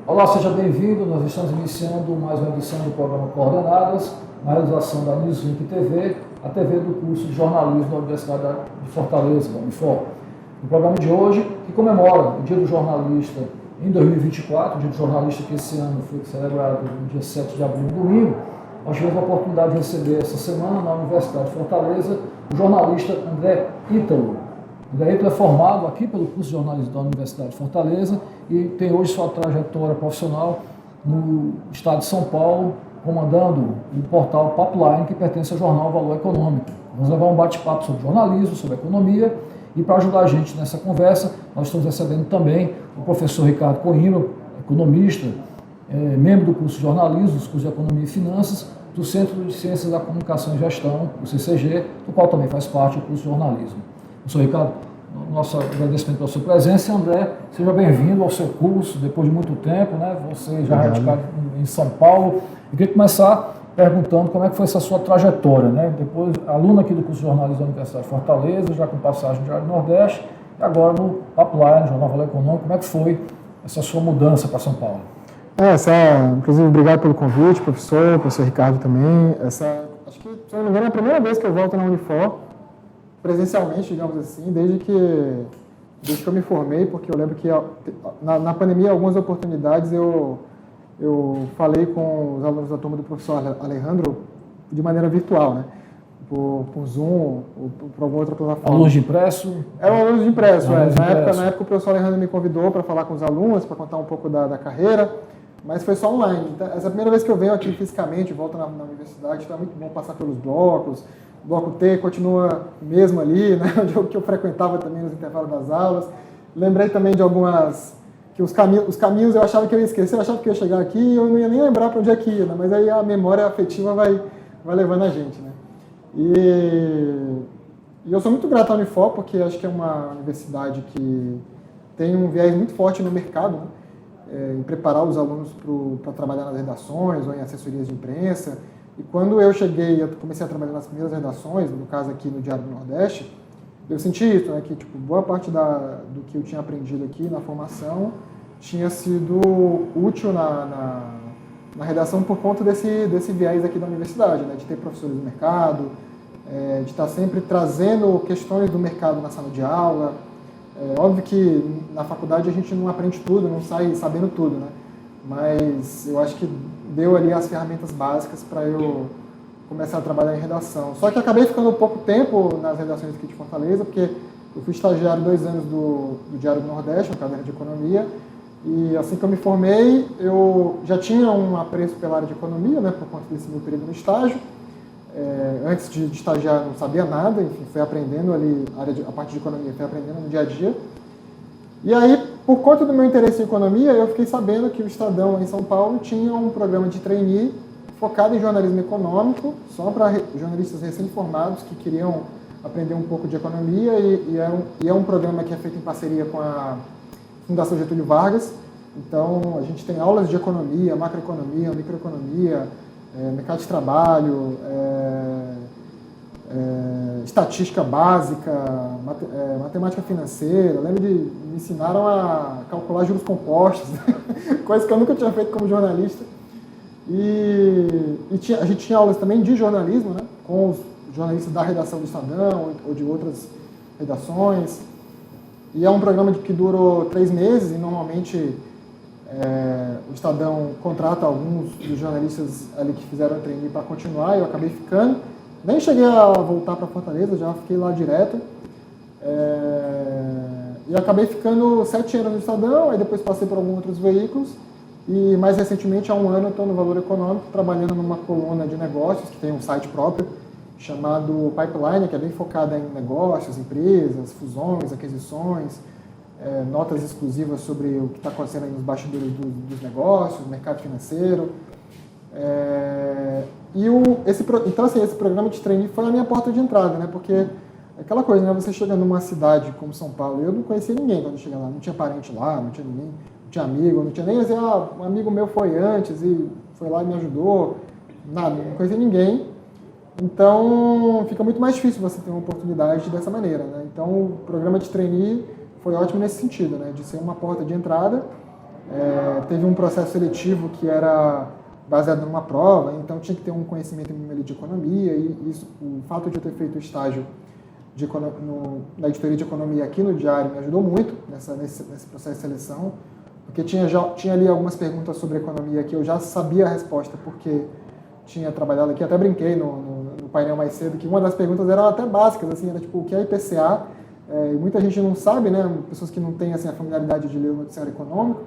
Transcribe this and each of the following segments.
Olá, seja bem-vindo. Nós estamos iniciando mais uma edição do programa Coordenadas, na realização da Newslink TV, a TV do curso de jornalismo da Universidade de Fortaleza, da Unifor. No programa de hoje, que comemora o Dia do Jornalista em 2024, o Dia do Jornalista que esse ano foi celebrado no dia 7 de abril, domingo, nós tivemos a oportunidade de receber essa semana na Universidade de Fortaleza o jornalista André Ítalo. André Ítalo é formado aqui pelo curso de jornalismo da Universidade de Fortaleza e tem hoje sua trajetória profissional no estado de São Paulo, comandando o portal Pipeline, que pertence ao jornal Valor Econômico. Vamos levar um bate-papo sobre jornalismo, sobre economia, e para ajudar a gente nessa conversa, nós estamos recebendo também o professor Ricardo Coimbra, economista, membro do curso de jornalismo, dos cursos de economia e finanças, do Centro de Ciências da Comunicação e Gestão, o CCG, do qual também faz parte do curso de jornalismo. Professor Ricardo, nosso agradecimento pela sua presença. André, seja bem-vindo ao seu curso, depois de muito tempo, né? Você já é radicado em São Paulo. Eu queria começar perguntando como é que foi essa sua trajetória, né? Depois, aluno aqui do curso de jornalismo da Universidade de Fortaleza, já com passagem no Diário do Nordeste, e agora no Pipeline, Jornal Valor Econômico. Como é que foi essa sua mudança para São Paulo? Inclusive, obrigado pelo convite, professor Ricardo também. Acho que, se não me engano, é a primeira vez que eu volto na Unifor, presencialmente, digamos assim, desde que eu me formei, porque eu lembro que na pandemia, algumas oportunidades, eu falei com os alunos da turma do professor Alejandro de maneira virtual, né? Por Zoom, ou por alguma outra plataforma. Alunos de impresso? Eram alunos de impresso, Na época o professor Alejandro me convidou para falar com os alunos, para contar um pouco da carreira, mas foi só online. Então, essa é a primeira vez que eu venho aqui fisicamente, volto na universidade, então é muito bom passar pelos blocos. O bloco T continua mesmo ali, né, que eu frequentava também nos intervalos das aulas. Lembrei também de algumas, que os caminhos eu achava que eu ia esquecer, eu achava que eu ia chegar aqui e eu não ia nem lembrar para onde é que ia, né, mas aí a memória afetiva vai levando a gente, né. E eu sou muito grato à Unifor, porque acho que é uma universidade que tem um viés muito forte no mercado, né, em preparar os alunos para trabalhar nas redações ou em assessorias de imprensa. E quando eu cheguei, eu comecei a trabalhar nas primeiras redações, no caso aqui no Diário do Nordeste, eu senti isso, né, que boa parte do que eu tinha aprendido aqui na formação tinha sido útil na redação por conta desse viés aqui da universidade, né, de ter professores do mercado, de estar sempre trazendo questões do mercado na sala de aula. Óbvio que na faculdade a gente não aprende tudo, não sai sabendo tudo, né? Mas eu acho que deu ali as ferramentas básicas para eu começar a trabalhar em redação. Só que acabei ficando pouco tempo nas redações aqui de Fortaleza, porque eu fui estagiário 2 anos do Diário do Nordeste, na cadeira de Economia, e assim que eu me formei, eu já tinha um apreço pela área de Economia, né, por conta desse meu período no estágio. Antes de estagiar não sabia nada, enfim, fui aprendendo ali, a parte de Economia, fui aprendendo no dia a dia. E aí, por conta do meu interesse em economia, eu fiquei sabendo que o Estadão, em São Paulo, tinha um programa de trainee focado em jornalismo econômico, só para jornalistas recém-formados que queriam aprender um pouco de economia, e é um programa que é feito em parceria com a Fundação Getúlio Vargas. Então, a gente tem aulas de economia, macroeconomia, microeconomia, mercado de trabalho, estatística básica, matemática financeira. Eu lembro me ensinaram a calcular juros compostos, coisa que eu nunca tinha feito como jornalista. A gente tinha aulas também de jornalismo, né, com os jornalistas da redação do Estadão ou de outras redações. E é um programa que durou 3 meses e normalmente o Estadão contrata alguns dos jornalistas ali que fizeram o trainee para continuar, e eu acabei ficando. Nem cheguei a voltar para Fortaleza, já fiquei lá direto. E acabei ficando 7 anos no Estadão, aí depois passei por alguns outros veículos. E mais recentemente, há 1 ano, estou no Valor Econômico, trabalhando numa coluna de negócios, que tem um site próprio, chamado Pipeline, que é bem focada em negócios, empresas, fusões, aquisições, notas exclusivas sobre o que está acontecendo aí nos bastidores dos negócios, mercado financeiro. Então, assim, esse programa de trainee foi a minha porta de entrada, né? Porque é aquela coisa, né? Você chega numa cidade como São Paulo, eu não conhecia ninguém quando eu cheguei lá, não tinha parente lá, não tinha ninguém, não tinha amigo, não tinha nem assim, um amigo meu foi antes e foi lá e me ajudou, nada, não conhecia ninguém. Então, fica muito mais difícil você ter uma oportunidade dessa maneira, né? Então, o programa de trainee foi ótimo nesse sentido, né? De ser uma porta de entrada teve um processo seletivo que era baseado numa prova, então tinha que ter um conhecimento mínimo de economia, e isso, o fato de eu ter feito o estágio na editoria de economia aqui no Diário me ajudou muito nesse processo de seleção, porque tinha ali algumas perguntas sobre economia que eu já sabia a resposta, porque tinha trabalhado aqui, até brinquei no painel mais cedo, que uma das perguntas eram até básicas, assim, era tipo, o que é IPCA? E muita gente não sabe, né, pessoas que não têm assim, a familiaridade de ler o noticiário econômico,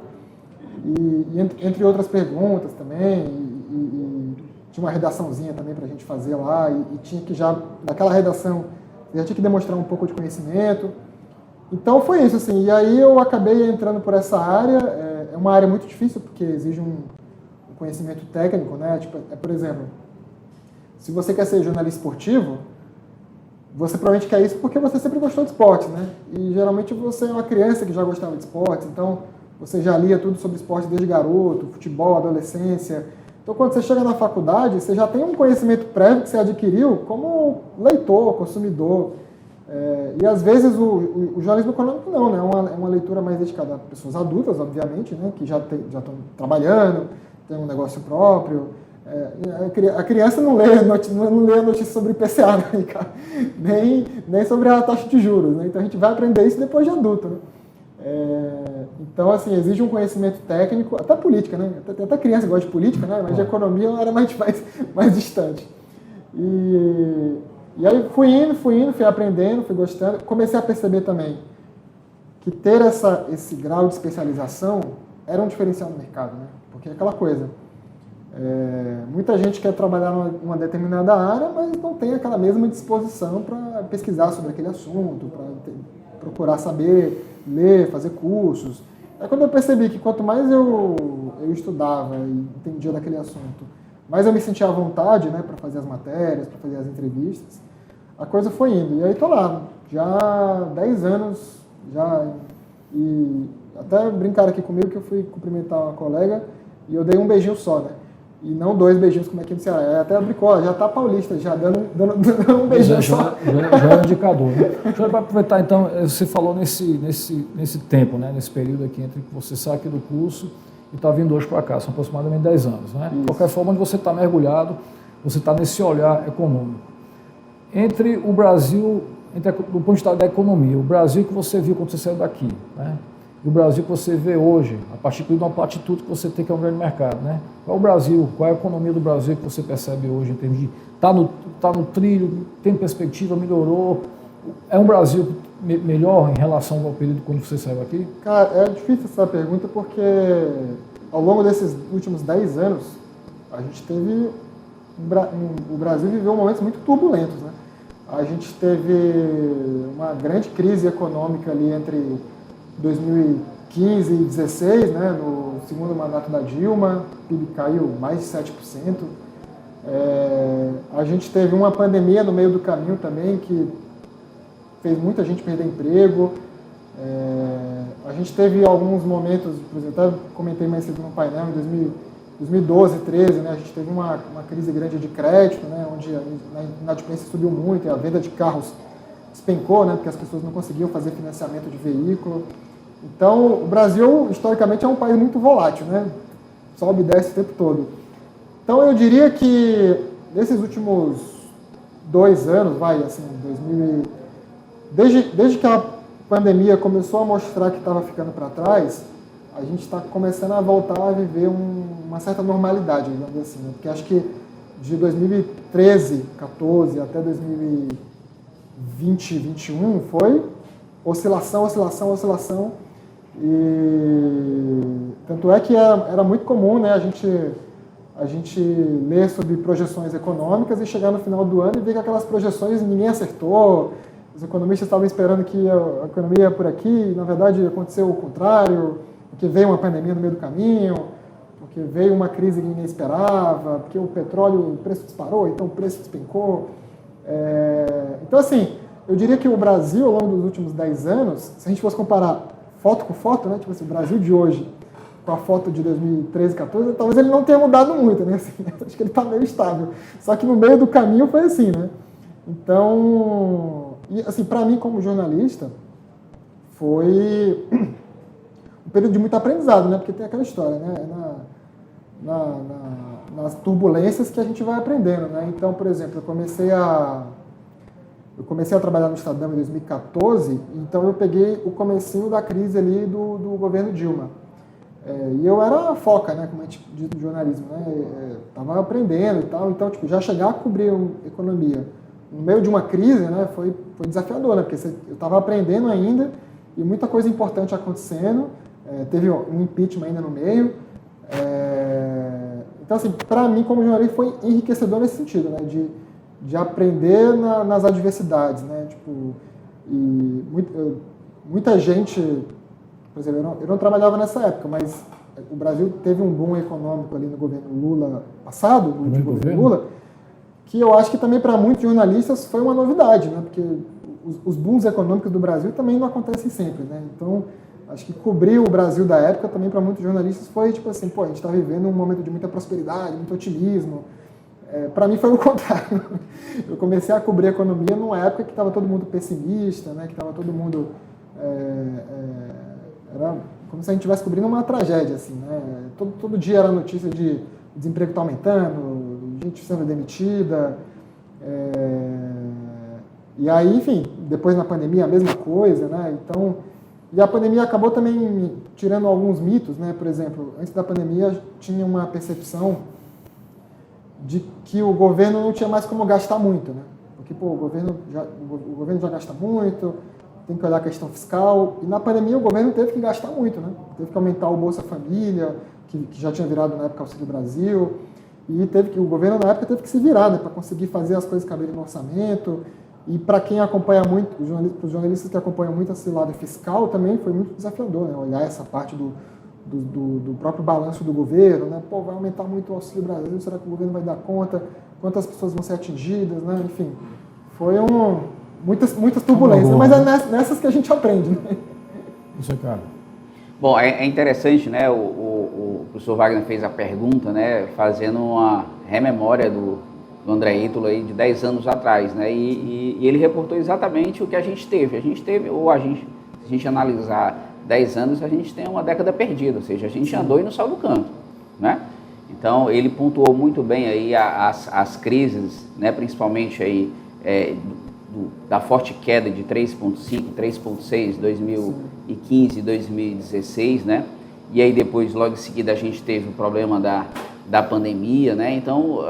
e entre outras perguntas também, e tinha uma redaçãozinha também para a gente fazer lá, e tinha que já, naquela redação, já tinha que demonstrar um pouco de conhecimento. Então foi isso, assim, e aí eu acabei entrando por essa área. É uma área muito difícil, porque exige um conhecimento técnico, né? Tipo, por exemplo, se você quer ser jornalista esportivo, você provavelmente quer isso porque você sempre gostou de esporte, né? E geralmente você é uma criança que já gostava de esporte, então você já lia tudo sobre esporte desde garoto, futebol, adolescência. Então quando você chega na faculdade, você já tem um conhecimento prévio que você adquiriu como leitor, consumidor. E às vezes o jornalismo econômico não, né? É uma leitura mais dedicada a pessoas adultas, obviamente, né? Que já estão trabalhando, tem um negócio próprio. A criança não lê a notícia sobre IPCA, né, cara? Nem sobre a taxa de juros, né? Então a gente vai aprender isso depois de adulto, né? Então, assim, exige um conhecimento técnico, até política, né? Até criança gosta de política, né? Mas de economia era mais distante. E aí fui aprendendo, fui gostando. Comecei a perceber também que ter esse grau de especialização era um diferencial no mercado, né? Porque é aquela coisa, muita gente quer trabalhar numa determinada área, mas não tem aquela mesma disposição para pesquisar sobre aquele assunto, para procurar saber, ler, fazer cursos. É quando eu percebi que quanto mais eu estudava e entendia daquele assunto, mais eu me sentia à vontade, né, para fazer as matérias, para fazer as entrevistas, a coisa foi indo. E aí estou lá, já há 10 anos, e até brincaram aqui comigo que eu fui cumprimentar uma colega e eu dei um beijinho só, né? E não 2 beijinhos como aqui no Ceará. Até brincou, já tá paulista, já dando um beijinho só. Já é um indicador, né? Deixa eu aproveitar então, você falou nesse tempo, né? Nesse período aqui entre que você sai aqui do curso e está vindo hoje para cá, são aproximadamente 10 anos, né? De qualquer forma, onde você está mergulhado, você está nesse olhar econômico. Entre o Brasil, do ponto de vista da economia, o Brasil que você viu quando você saiu daqui, né? E o Brasil que você vê hoje, a partir de uma platitude que você tem, que é um grande mercado, né? Qual é o Brasil, qual é a economia do Brasil que você percebe hoje, em termos de tá no trilho, tem perspectiva, melhorou? É um Brasil melhor em relação ao período quando você saiu aqui? Cara, é difícil essa pergunta porque ao longo desses últimos 10 anos, a gente teve... O Brasil viveu momentos muito turbulentos, né? A gente teve uma grande crise econômica ali entre 2015 e 2016, né, no segundo mandato da Dilma, o PIB caiu mais de 7%. A gente teve uma pandemia no meio do caminho também, que fez muita gente perder emprego. A gente teve alguns momentos, por exemplo, até comentei mais cedo no painel, em 2012, 2013, né, a gente teve uma crise grande de crédito, né, onde a inadimplência subiu muito e a venda de carros despencou, né, porque as pessoas não conseguiam fazer financiamento de veículo. Então, o Brasil, historicamente, é um país muito volátil, né? Sobe e desce o tempo todo. Então, eu diria que, nesses últimos 2 anos, desde que a pandemia começou a mostrar que estava ficando para trás, a gente está começando a voltar a viver uma certa normalidade, digamos assim, né? Porque acho que de 2013, 14 até 2020, 2021 foi oscilação. E tanto é que era muito comum, né, a gente ler sobre projeções econômicas e chegar no final do ano e ver que aquelas projeções ninguém acertou, os economistas estavam esperando que a economia ia por aqui, e na verdade aconteceu o contrário, porque veio uma pandemia no meio do caminho, porque veio uma crise que ninguém esperava, porque o petróleo, o preço disparou, então o preço despencou. Então, assim, eu diria que o Brasil, ao longo dos últimos 10 anos, se a gente fosse comparar foto com foto, né, tipo assim, o Brasil de hoje com a foto de 2013, 2014, talvez ele não tenha mudado muito, né, assim, acho que ele está meio estável. Só que no meio do caminho foi assim, né. Então, e, assim, para mim como jornalista, foi um período de muito aprendizado, né? Porque tem aquela história, né? Nas turbulências que a gente vai aprendendo, né? Então, por exemplo, eu comecei a trabalhar no Estadão em 2014, então eu peguei o comecinho da crise ali do governo Dilma. E eu era foca, né, como a gente diz no jornalismo, né? Tava aprendendo e tal, então tipo, já chegar a cobrir economia no meio de uma crise, né, foi desafiador, né? Porque eu estava aprendendo ainda e muita coisa importante acontecendo, teve um impeachment ainda no meio. Então, assim, para mim, como jornalista, foi enriquecedor nesse sentido, né? De aprender nas adversidades, né? Tipo, e muita gente, por exemplo, eu não trabalhava nessa época, mas o Brasil teve um boom econômico ali no governo Lula passado, no último governo Lula, que eu acho que também para muitos jornalistas foi uma novidade, né? Porque os booms econômicos do Brasil também não acontecem sempre, né? Então, acho que cobrir o Brasil da época também para muitos jornalistas foi tipo assim, pô, a gente está vivendo um momento de muita prosperidade, muito otimismo. Para mim foi o contrário. Eu comecei a cobrir a economia numa época que estava todo mundo pessimista, né? Que estava todo mundo... era como se a gente estivesse cobrindo uma tragédia, assim, né? Todo dia era notícia de desemprego está aumentando, gente sendo demitida. E aí, enfim, depois na pandemia a mesma coisa, né? Então, e a pandemia acabou também tirando alguns mitos, né? Por exemplo, antes da pandemia tinha uma percepção de que o governo não tinha mais como gastar muito, né? Porque, pô, o governo já gasta muito, tem que olhar a questão fiscal, e na pandemia o governo teve que gastar muito, né? Teve que aumentar o Bolsa Família, que já tinha virado na época Auxílio Brasil, e o governo na época teve que se virar, né? Para conseguir fazer as coisas caberem no orçamento, e para quem acompanha muito, os jornalistas que acompanham muito esse lado fiscal também foi muito desafiador, né? Olhar essa parte do próprio balanço do governo, né? Pô, vai aumentar muito o Auxílio Brasil, será que o governo vai dar conta? Quantas pessoas vão ser atingidas, né? Enfim, foi muitas turbulências, mas é nessas que a gente aprende, né? Isso é claro. Bom, é interessante, né? O professor Wagner fez a pergunta, né? Fazendo uma rememória do André Ítalo aí de 10 anos atrás, né? E ele reportou exatamente o que a gente teve. Se a gente analisar 10 anos, a gente tem uma década perdida, ou seja, a gente andou e não saiu do canto, né? Então, ele pontuou muito bem aí as crises, né? Principalmente aí da forte queda de 3,5, 3,6, 2015, 2016, né? E aí depois, logo em seguida, a gente teve o problema da pandemia, né? Então,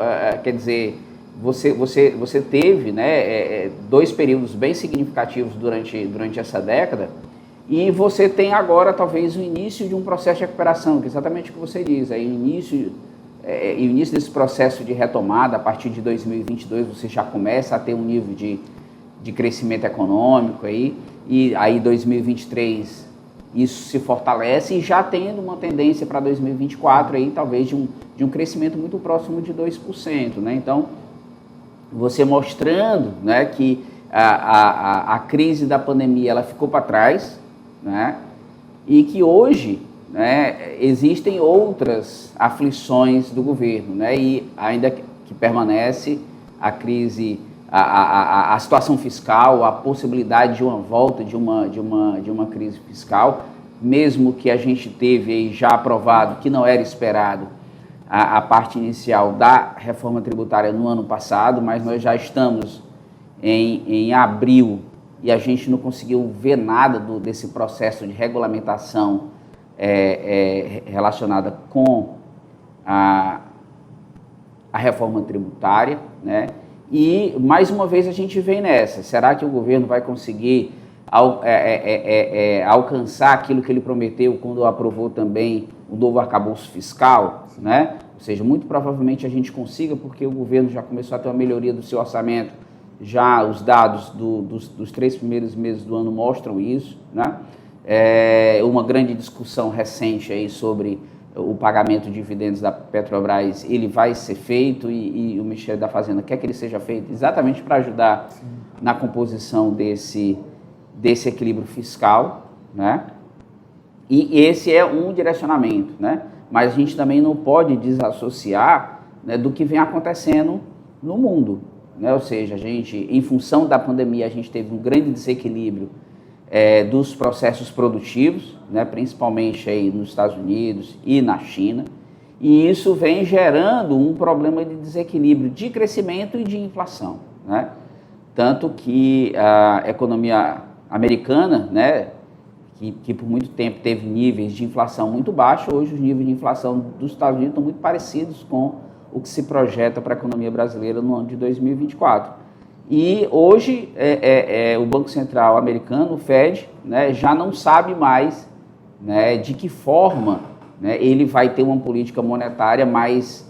quer dizer, você teve, né, dois períodos bem significativos durante essa década. E você tem agora, talvez, o início de um processo de recuperação, que é exatamente o que você diz. Aí, o início desse processo de retomada, a partir de 2022, você já começa a ter um nível de crescimento econômico. E aí, 2023, isso se fortalece e já tendo uma tendência para 2024, aí, talvez, de um crescimento muito próximo de 2%. Né? Então, você mostrando, né, que a crise da pandemia ela ficou para trás, né? E que hoje, né, existem outras aflições do governo, né? E ainda que permanece a crise, a situação fiscal, a possibilidade de uma volta de uma crise fiscal, mesmo que a gente teve aí já aprovado, que não era esperado, a parte inicial da reforma tributária no ano passado, mas nós já estamos em abril e a gente não conseguiu ver nada desse processo de regulamentação relacionada com a reforma tributária, né? E, mais uma vez, a gente vem nessa. Será que o governo vai conseguir alcançar aquilo que ele prometeu quando aprovou também o novo arcabouço fiscal, né? Ou seja, muito provavelmente a gente consiga, porque o governo já começou a ter uma melhoria do seu orçamento. Já os dados dos 3 primeiros meses do ano mostram isso, né? Uma grande discussão recente aí sobre o pagamento de dividendos da Petrobras, ele vai ser feito e o Ministério da Fazenda quer que ele seja feito exatamente para ajudar na composição desse equilíbrio fiscal, né? E esse é um direcionamento, né? Mas a gente também não pode desassociar, né, do que vem acontecendo no mundo, né? Ou seja, em função da pandemia, a gente teve um grande desequilíbrio dos processos produtivos, né, principalmente aí nos Estados Unidos e na China, e isso vem gerando um problema de desequilíbrio de crescimento e de inflação, né? Tanto que a economia americana, né, que por muito tempo teve níveis de inflação muito baixos, hoje os níveis de inflação dos Estados Unidos estão muito parecidos com o que se projeta para a economia brasileira no ano de 2024. E hoje o Banco Central americano, o Fed, né, já não sabe mais, né, de que forma, né, ele vai ter uma política monetária mais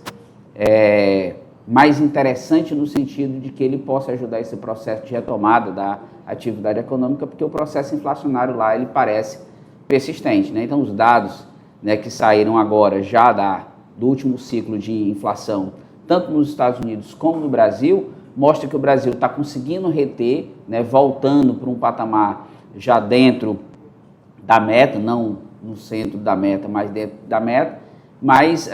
interessante no sentido de que ele possa ajudar esse processo de retomada da atividade econômica, porque o processo inflacionário lá ele parece persistente, né? Então os dados, né, que saíram agora já do último ciclo de inflação, tanto nos Estados Unidos como no Brasil, mostra que o Brasil está conseguindo reter, né, voltando para um patamar já dentro da meta, não no centro da meta, mas dentro da meta, mas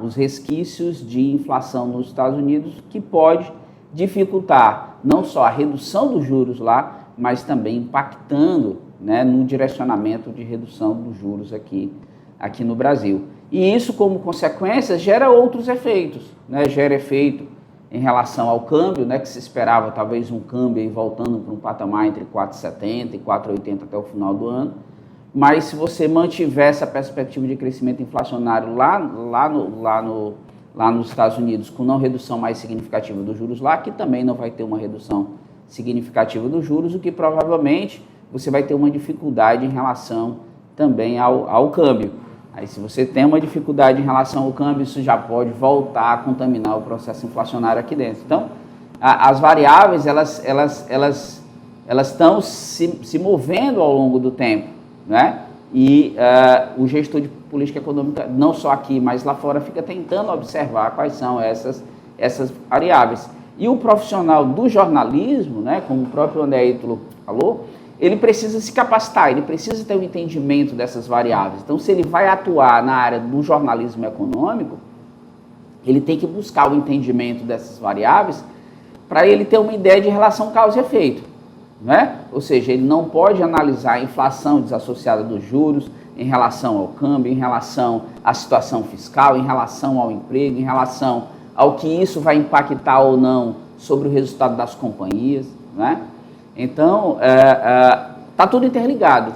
os resquícios de inflação nos Estados Unidos que pode dificultar não só a redução dos juros lá, mas também impactando, né, no direcionamento de redução dos juros aqui no Brasil. E isso, como consequência, gera outros efeitos, né? Gera efeito em relação ao câmbio, né, que se esperava talvez um câmbio aí voltando para um patamar entre 4,70 e 4,80 até o final do ano. Mas se você mantiver essa perspectiva de crescimento inflacionário lá nos Estados Unidos, com não redução mais significativa dos juros lá, que também não vai ter uma redução significativa dos juros, o que provavelmente você vai ter uma dificuldade em relação também ao câmbio. Aí se você tem uma dificuldade em relação ao câmbio, isso já pode voltar a contaminar o processo inflacionário aqui dentro. Então, as variáveis, elas estão se movendo ao longo do tempo, né? E o gestor de política econômica, não só aqui, mas lá fora, fica tentando observar quais são essas variáveis. E o profissional do jornalismo, né, como o próprio André Ítalo falou, ele precisa se capacitar, ele precisa ter um entendimento dessas variáveis. Então, se ele vai atuar na área do jornalismo econômico, ele tem que buscar o entendimento dessas variáveis para ele ter uma ideia de relação causa e efeito, né? Ou seja, ele não pode analisar a inflação desassociada dos juros em relação ao câmbio, em relação à situação fiscal, em relação ao emprego, em relação ao que isso vai impactar ou não sobre o resultado das companhias, né? Então, está tudo interligado,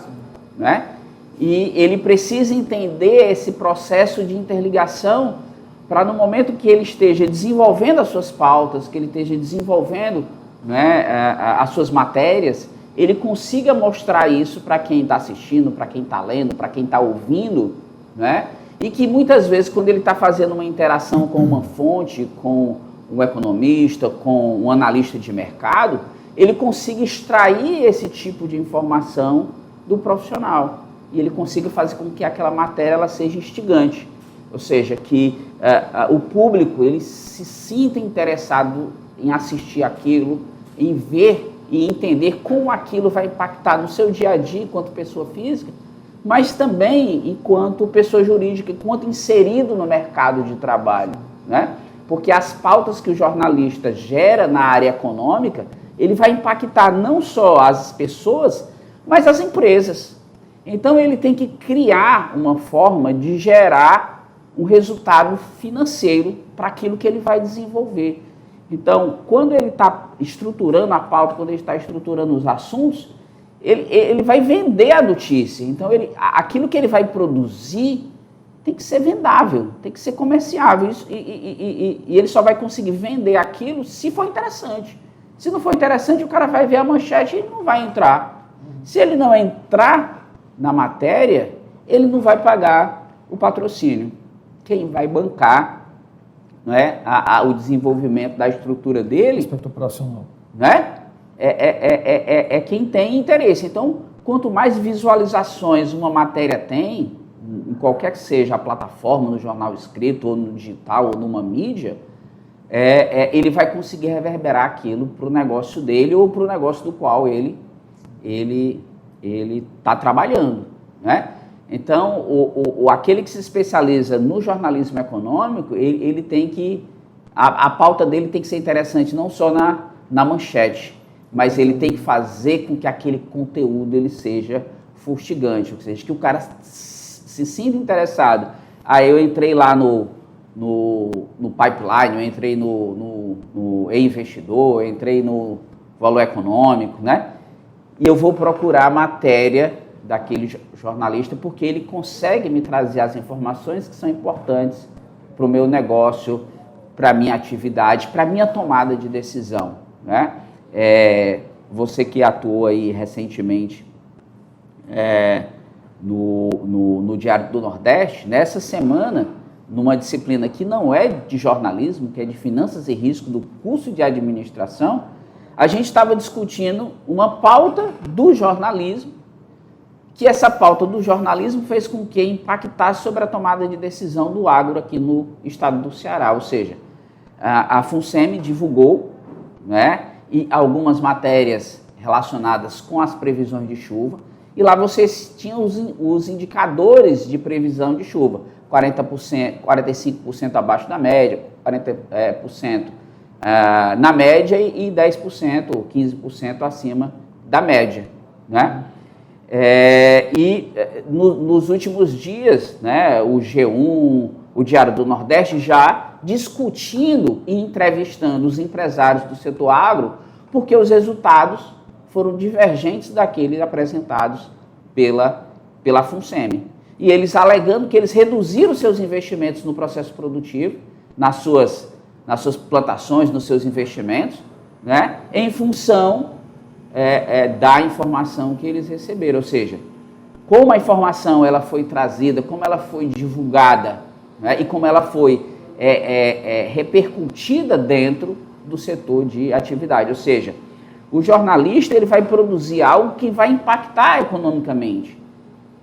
né? E ele precisa entender esse processo de interligação para, no momento que ele esteja desenvolvendo as suas pautas, que ele esteja desenvolvendo, né, as suas matérias, ele consiga mostrar isso para quem está assistindo, para quem está lendo, para quem está ouvindo, né? E que muitas vezes, quando ele está fazendo uma interação com uma fonte, com um economista, com um analista de mercado, ele consiga extrair esse tipo de informação do profissional e ele consiga fazer com que aquela matéria ela seja instigante, ou seja, que o público ele se sinta interessado em assistir aquilo, em ver e entender como aquilo vai impactar no seu dia a dia enquanto pessoa física, mas também enquanto pessoa jurídica, enquanto inserido no mercado de trabalho, né? Porque as pautas que o jornalista gera na área econômica, ele vai impactar não só as pessoas, mas as empresas. Então ele tem que criar uma forma de gerar um resultado financeiro para aquilo que ele vai desenvolver. Então, quando ele está estruturando a pauta, quando ele está estruturando os assuntos, ele vai vender a notícia. Então, aquilo que ele vai produzir tem que ser vendável, tem que ser comerciável. E ele só vai conseguir vender aquilo se for interessante. Se não for interessante, o cara vai ver a manchete e não vai entrar. Se ele não entrar na matéria, ele não vai pagar o patrocínio. Quem vai bancar, né, o desenvolvimento da estrutura dele, aspecto operacional, né, é quem tem interesse. Então, quanto mais visualizações uma matéria tem, em qualquer que seja a plataforma, no jornal escrito, ou no digital, ou numa mídia, ele vai conseguir reverberar aquilo para o negócio dele ou para o negócio do qual ele está trabalhando, né? Então, aquele que se especializa no jornalismo econômico, ele tem que... A pauta dele tem que ser interessante não só na manchete, mas ele tem que fazer com que aquele conteúdo ele seja fustigante, ou seja, que o cara se sinta interessado. Aí eu entrei lá no pipeline, eu entrei no e-investidor, eu entrei no valor econômico, né? E eu vou procurar a matéria daquele jornalista porque ele consegue me trazer as informações que são importantes para o meu negócio, para a minha atividade, para a minha tomada de decisão, né? Você que atuou aí recentemente no Diário do Nordeste, nessa semana, numa disciplina que não é de jornalismo, que é de finanças e risco do curso de administração, a gente estava discutindo uma pauta do jornalismo, que essa pauta do jornalismo fez com que impactasse sobre a tomada de decisão do agro aqui no estado do Ceará. Ou seja, a FUNSEMI divulgou, né, e algumas matérias relacionadas com as previsões de chuva, e lá vocês tinham os indicadores de previsão de chuva, 40%, 45% abaixo da média, 40% na média e 10% ou 15% acima da média, né? Nos últimos dias, né, o G1, o Diário do Nordeste já discutindo e entrevistando os empresários do setor agro, porque os resultados foram divergentes daqueles apresentados pela FUNSEMI. E eles alegando que eles reduziram seus investimentos no processo produtivo, nas suas plantações, nos seus investimentos, né, em função da informação que eles receberam. Ou seja, como a informação ela foi trazida, como ela foi divulgada, né, e como ela foi repercutida dentro do setor de atividade. Ou seja, o jornalista ele vai produzir algo que vai impactar economicamente.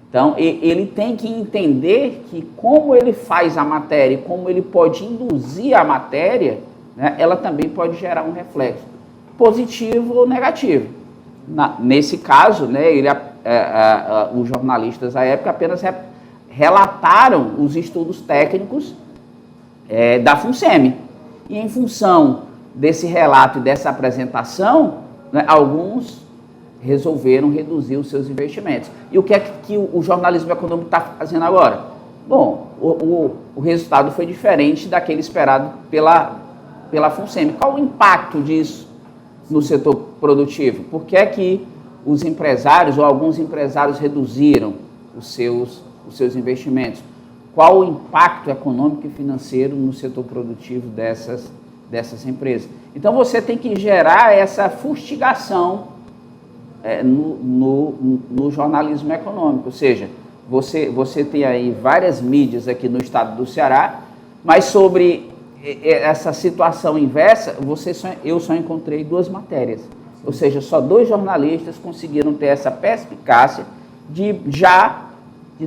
Então, ele tem que entender que como ele faz a matéria, como ele pode induzir a matéria, né, ela também pode gerar um reflexo positivo ou negativo. Nesse caso, né, os jornalistas à época apenas relataram os estudos técnicos da FUNSEMI. E em função desse relato e dessa apresentação, né, alguns resolveram reduzir os seus investimentos. E o que é que o jornalismo econômico está fazendo agora? Bom, o resultado foi diferente daquele esperado pela FUNSEMI. Qual o impacto disso no setor produtivo? Por que é que os empresários ou alguns empresários reduziram os seus investimentos? Qual o impacto econômico e financeiro no setor produtivo dessas empresas? Então você tem que gerar essa fustigação no jornalismo econômico. Ou seja, você tem aí várias mídias aqui no estado do Ceará, mas sobre essa situação inversa, eu só encontrei 2 matérias. Ou seja, só 2 jornalistas conseguiram ter essa perspicácia de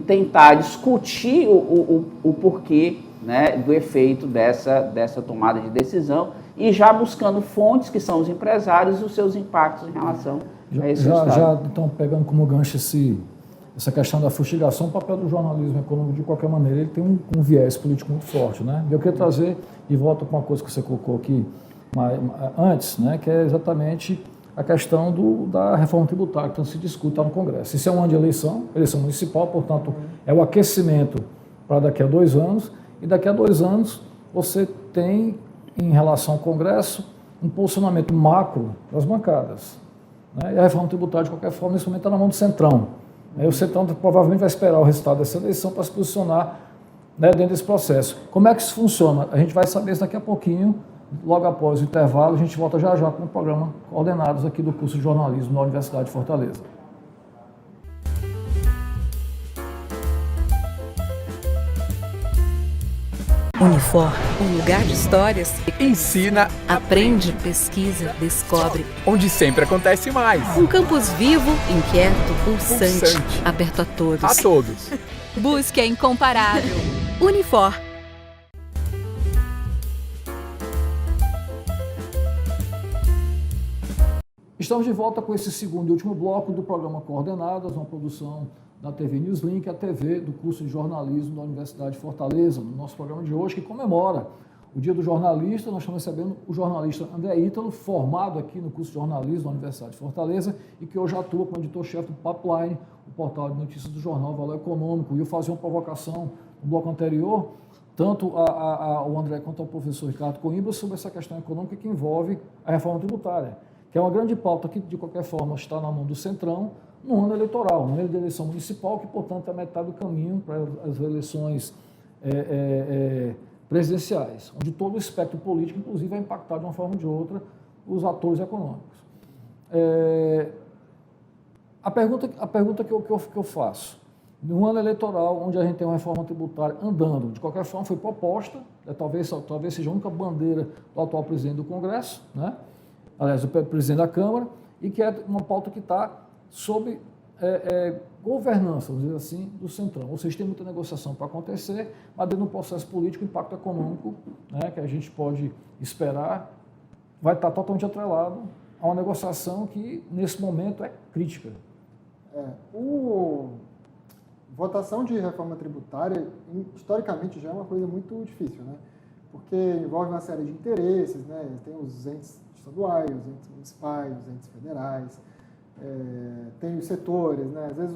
tentar discutir o porquê, né, do efeito dessa tomada de decisão e já buscando fontes que são os empresários e os seus impactos em relação a esse resultado. Então, pegando como gancho essa questão da fustigação, o papel do jornalismo econômico, de qualquer maneira, ele tem um viés político muito forte, né? Eu queria trazer, e volto com uma coisa que você colocou aqui antes, né, que é exatamente a questão da reforma tributária, que se discute no Congresso. Isso é um ano de eleição municipal, portanto, é o aquecimento para daqui a 2 anos, e daqui a 2 anos você tem, em relação ao Congresso, um posicionamento macro das bancadas, né? E a reforma tributária, de qualquer forma, nesse momento está na mão do Centrão. O Centrão provavelmente vai esperar o resultado dessa eleição para se posicionar, né, dentro desse processo. Como é que isso funciona? A gente vai saber isso daqui a pouquinho, logo após o intervalo. A gente volta já com o programa Coordenados aqui do curso de jornalismo da Universidade de Fortaleza. Unifor, um lugar de histórias. Ensina, aprende, pesquisa, descobre. Onde sempre acontece mais. Um campus vivo, inquieto, pulsante, aberto a todos. A todos. Busque a incomparável. Unifor. Estamos de volta com esse segundo e último bloco do programa Coordenadas, uma produção da TV Newslink, a TV do curso de jornalismo da Universidade de Fortaleza, no nosso programa de hoje, que comemora O Dia do Jornalista, nós estamos recebendo o jornalista André Ítalo, formado aqui no curso de jornalismo da Universidade de Fortaleza e que hoje atua como editor-chefe do Pipeline, o portal de notícias do jornal Valor Econômico. E eu fazia uma provocação no bloco anterior, tanto o André quanto ao professor Ricardo Coimbra, sobre essa questão econômica que envolve a reforma tributária, que é uma grande pauta que, de qualquer forma, está na mão do Centrão no ano eleitoral, no ano de eleição municipal, que, portanto, é metade do caminho para as eleições presidenciais, onde todo o espectro político, inclusive, vai impactar de uma forma ou de outra os atores econômicos. A pergunta que eu faço, no ano eleitoral, onde a gente tem uma reforma tributária andando, de qualquer forma foi proposta, talvez seja a única bandeira do atual presidente do Congresso, né? Aliás, do presidente da Câmara, e que é uma pauta que está sob governança, vamos dizer assim, do Centrão. Ou seja, tem muita negociação para acontecer, mas dentro do processo político, o impacto econômico, né, que a gente pode esperar, vai estar totalmente atrelado a uma negociação que, nesse momento, é crítica. Votação de reforma tributária, historicamente, já é uma coisa muito difícil, né? Porque envolve uma série de interesses, né? Tem os entes estaduais, os entes municipais, os entes federais, tem os setores, né? Às vezes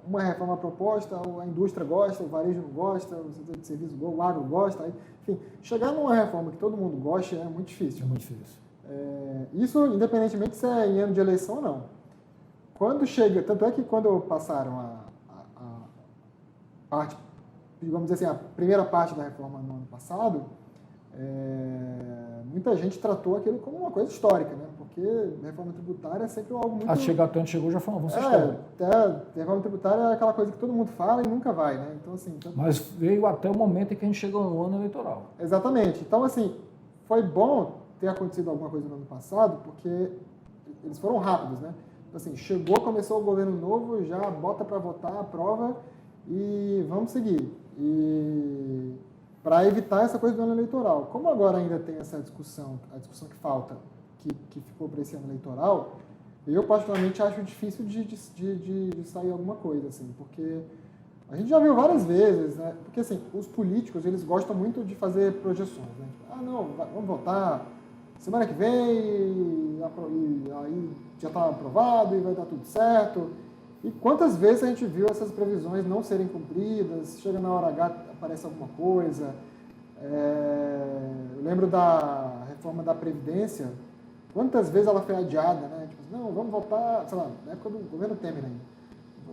uma reforma proposta, a indústria gosta, o varejo não gosta, o setor de serviço, o agro gosta, enfim, chegar numa reforma que todo mundo goste é muito difícil. É muito difícil. Isso independentemente se é em ano de eleição ou não. Quando chega, tanto é que quando passaram a parte, digamos assim, a primeira parte da reforma no ano passado, muita gente tratou aquilo como uma coisa histórica, né? Porque reforma tributária é sempre algo muito... Chegar até onde chegou já foi uma avanço histórico. Reforma tributária é aquela coisa que todo mundo fala e nunca vai, né? Então, assim, mas veio até o momento em que a gente chegou no ano eleitoral. Exatamente. Então, assim, foi bom ter acontecido alguma coisa no ano passado, porque eles foram rápidos, né? Então, assim, chegou, começou o governo novo, já bota para votar, aprova e vamos seguir. E para evitar essa coisa do ano eleitoral. Como agora ainda tem essa discussão, a discussão que falta, que ficou para esse ano eleitoral, eu particularmente acho difícil de sair alguma coisa, assim, porque a gente já viu várias vezes, né? Porque assim, os políticos, eles gostam muito de fazer projeções, né? Vamos votar semana que vem, e aí já está aprovado e vai dar tudo certo. E quantas vezes a gente viu essas previsões não serem cumpridas, chega na hora H, aparece alguma coisa. Eu lembro da reforma da Previdência, quantas vezes ela foi adiada, né? Tipo, não, vamos votar, sei lá, na época do governo Temer ainda.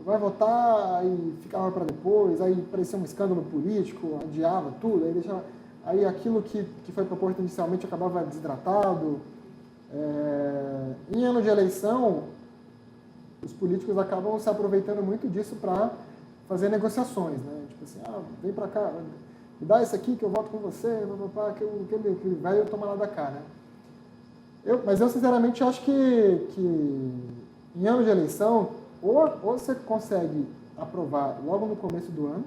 Vai votar e ficava para depois, aí parecia um escândalo político, adiava tudo, aí deixava... Aí aquilo que foi proposto inicialmente acabava desidratado. Em ano de eleição, os políticos acabam se aproveitando muito disso para fazer negociações, né? Tipo assim, vem para cá, me dá isso aqui que eu voto com você, aquele velho toma lá da cá, né? Mas eu sinceramente acho que em ano de eleição, ou você consegue aprovar logo no começo do ano,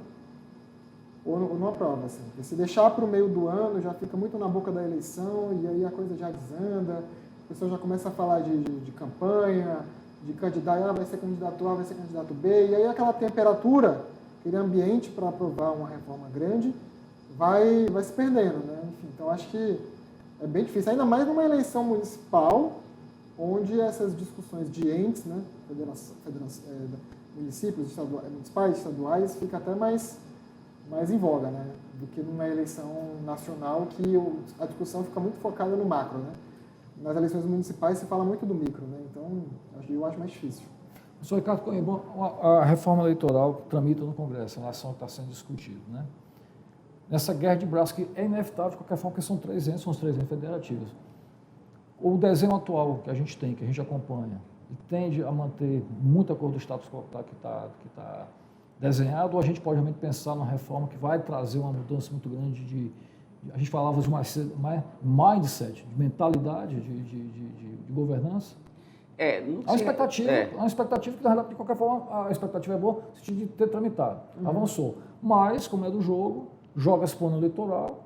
ou não aprova, assim. Porque se deixar para o meio do ano, já fica muito na boca da eleição, e aí a coisa já desanda, a pessoa já começa a falar de campanha, de candidato, vai ser candidato A, vai ser candidato B, e aí aquela temperatura, aquele ambiente para aprovar uma reforma grande, vai se perdendo, né? Enfim, então acho que é bem difícil, ainda mais numa eleição municipal, onde essas discussões de entes, né, municípios, municipais, estaduais, fica até mais em voga, né, do que numa eleição nacional, que a discussão fica muito focada no macro, né. Nas eleições municipais se fala muito do micro, né, então eu acho mais difícil. Professor Ricardo Coimbra, a reforma eleitoral que tramita no Congresso, em relação ao que está sendo discutido, né, nessa guerra de braços que é inevitável, de qualquer forma, que são os 3 entes federativos. O desenho atual que a gente tem, que a gente acompanha, e tende a manter muito a cor do status quo que está desenhado, ou a gente pode realmente pensar numa reforma que vai trazer uma mudança muito grande a gente falava de mindset, de mentalidade, de governança? Há uma expectativa que, na realidade, de qualquer forma, a expectativa é boa, no sentido de ter tramitado, avançou. Mas, como é do jogo, joga-se para o ano eleitoral,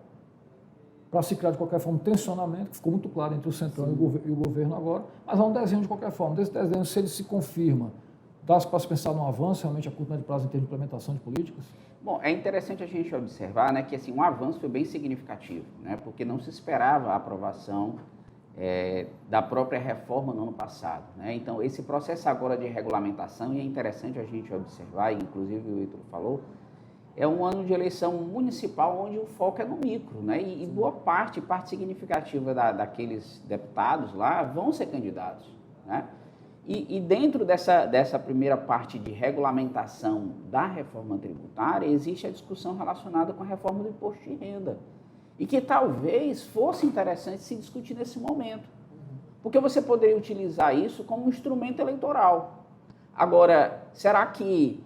para se criar de qualquer forma um tensionamento, que ficou muito claro entre o Centrão e o governo agora, mas há um desenho de qualquer forma. Desse desenho, se ele se confirma dá para se pensar num avanço realmente a curto médio prazo em termos de implementação de políticas? Bom, é interessante a gente observar, né, que assim, um avanço foi bem significativo, né, porque não se esperava a aprovação da própria reforma no ano passado, né? Então, esse processo agora de regulamentação, e é interessante a gente observar, inclusive o Ítalo falou, é um ano de eleição municipal onde o foco é no micro, né? E boa parte significativa daqueles deputados lá vão ser candidatos, né? E dentro dessa primeira parte de regulamentação da reforma tributária, existe a discussão relacionada com a reforma do imposto de renda. E que talvez fosse interessante se discutir nesse momento. Porque você poderia utilizar isso como um instrumento eleitoral. Agora, será que